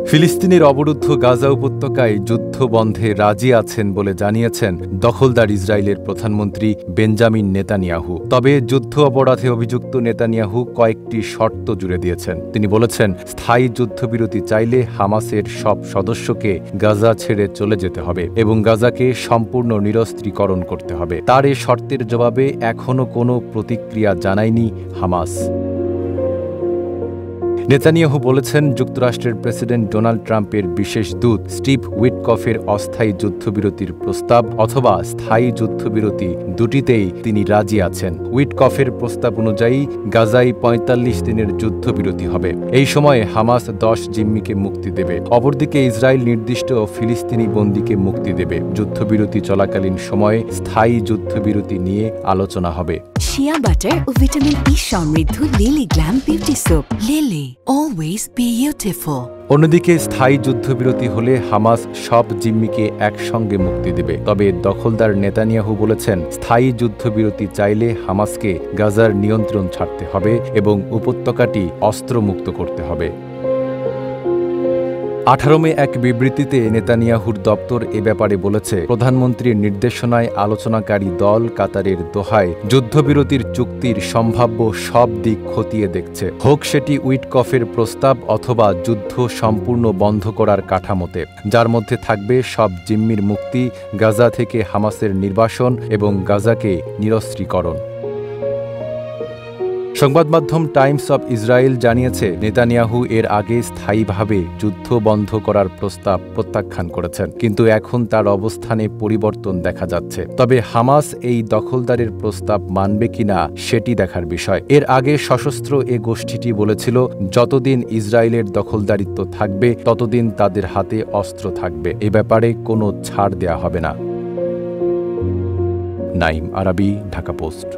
ফিলিস্তিনের অবরুদ্ধ গাজা উপত্যকায় যুদ্ধ বন্ধে রাজি আছেন বলে জানিয়েছেন দখলদার ইসরায়েলের প্রধানমন্ত্রী বেঞ্জামিন নেতানিয়াহু। তবে যুদ্ধ অপরাধে অভিযুক্ত নেতানিয়াহু কয়েকটি শর্ত জুড়ে দিয়েছেন। তিনি বলেছেন, স্থায়ী যুদ্ধবিরতি চাইলে হামাসের সব সদস্যকে গাজা ছেড়ে চলে যেতে হবে এবং গাজাকে সম্পূর্ণ নিরস্ত্রীকরণ করতে হবে। তার এ শর্তের জবাবে এখনও কোনো প্রতিক্রিয়া জানায়নি হামাস। নেতানিয়াহু বলেছেন, যুক্তরাষ্ট্রের প্রেসিডেন্ট ডোনাল্ড ট্রাম্পের বিশেষ দূত স্টিভ উইটকফের অস্থায়ী যুদ্ধবিরতির প্রস্তাব অথবা স্থায়ী যুদ্ধবিরতি দুটিতেই তিনি রাজি আছেন। উইটকফের প্রস্তাব অনুযায়ী গাজায় ৪৫ দিনের যুদ্ধবিরতি হবে। এই সময়ে হামাস ১০ জিম্মিকে মুক্তি দেবে। অপরদিকে ইসরায়েল নির্দিষ্ট ফিলিস্তিনি বন্দীকে মুক্তি দেবে। যুদ্ধবিরতি চলাকালীন সময়ে স্থায়ী যুদ্ধবিরতি নিয়ে আলোচনা হবে। শিয়া বাটার ও ভিটামিন ই সমৃদ্ধ lily glam beauty soap. Lily, always beautiful. অন্যদিকে স্থায়ী যুদ্ধবিরতি হলে হামাস সব জিম্মিকে একসঙ্গে মুক্তি দেবে। তবে দখলদার নেতানিয়াহু বলেছেন, স্থায়ী যুদ্ধবিরতি চাইলে হামাসকে গাজার নিয়ন্ত্রণ ছাড়তে হবে এবং উপত্যকাটি অস্ত্রমুক্ত করতে হবে। ১৮ মে এক বিবৃতিতে নেতানিয়াহুর দপ্তর এ ব্যাপারে বলেছে, প্রধানমন্ত্রীর নির্দেশনায় আলোচনাকারী দল কাতারের দোহায় যুদ্ধবিরতির চুক্তির সম্ভাব্য সব দিক খতিয়ে দেখছে, হোক সেটি উইটকফের প্রস্তাব অথবা যুদ্ধ সম্পূর্ণ বন্ধ করার কাঠামোতে, যার মধ্যে থাকবে সব জিম্মির মুক্তি, গাজা থেকে হামাসের নির্বাসন এবং গাজাকে নিরস্ত্রীকরণ। সংবাদমাধ্যম টাইমস অব ইসরায়েল জানিয়েছে, নেতানিয়াহু এর আগে স্থায়ীভাবে যুদ্ধ বন্ধ করার প্রস্তাব প্রত্যাখ্যান করেছেন, কিন্তু এখন তার অবস্থানে পরিবর্তন দেখা যাচ্ছে। তবে হামাস এই দখলদারের প্রস্তাব মানবে কিনা সেটি দেখার বিষয়। এর আগে সশস্ত্র এ গোষ্ঠীটি বলেছিল, যতদিন ইসরায়েলের দখলদারিত্ব থাকবে ততদিন তাদের হাতে অস্ত্র থাকবে। এ ব্যাপারে কোনো ছাড় দেয়া হবে না। নাইম আরাবী, ঢাকা পোস্ট।